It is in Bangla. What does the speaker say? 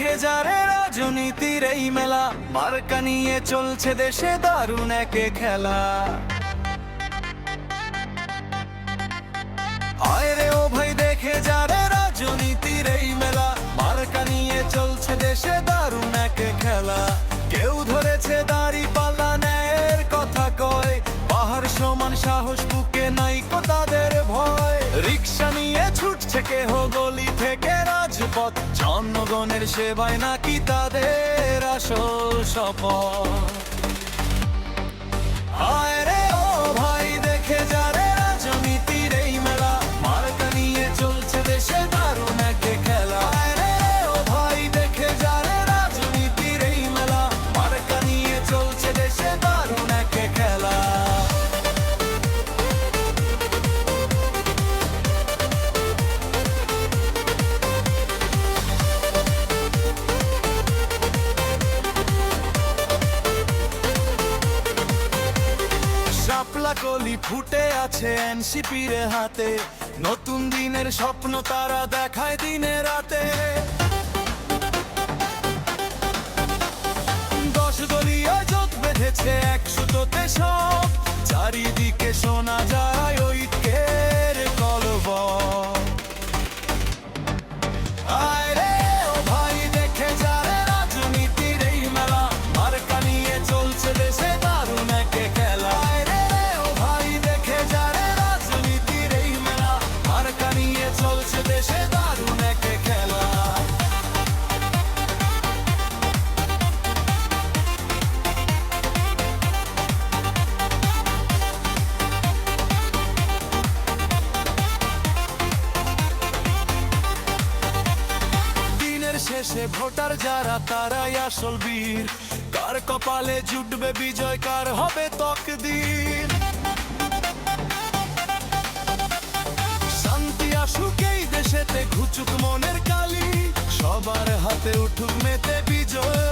দেখে যারে রাজনীতির এই মেলা, মার্কা নিয়ে চলছে দেশে দারুণ একে খেলা। আয় রে ও ভাই দেখে যারে রাজনীতির এই মেলা, মার্কা নিয়ে চলছে দেশে দারুণ একে খেলা। কেউ ধরেছে দাড়ি পাল্লা, ন্যায়ের কথা কয়, পাহাড় সমান সাহস বুকে নাইকো তাদের ভয়। রিক্সা নিয়ে ছুটছে কেহ গলি থেকে রাজপথ, জনগণের সেবায় নাকি তাদের আসল শপথ। আয় রে ও ভাই দেখে যারে রাজনীতির এই মেলা, মার্কা নিয়ে চলছে দেশে দারুণ একে খেলা। আয় রে ও ভাই দেখে যারে রাজনীতির এই মেলা, মার্কা নিয়ে চলছে দেশে দারুণ একে খেলা। শাপলা কলি ফুটে আছে এনসিপির হাতে, নতুন দিনের স্বপ্ন তারা দেখায় দিনে রাতে। 10 দলীয় জোট বেঁধেছে 100তে সব, চারিদিকে শোনা যায় ঐক্যের কলবল। আয় রে ও ভাই দেখে যারে রাজনীতির এই মেলা, মার্কা নিয়ে চলছে দেশে দারুণ একে খেলা। আয় রে ও ভাই দেখে যারে রাজনীতির এই মেলা, মার্কা নিয়ে চলছে দেশে দারুণ একে খেলা। শেষে ভোটার যারা তারাই আসল বীর, কার কপালে জুটবে বিজয়, কার হবে তকদির। শান্তি আসুক এই দেশেতে, ঘুচুক মনের কালি, সবার হাতে উঠুক মেতে বিজয়।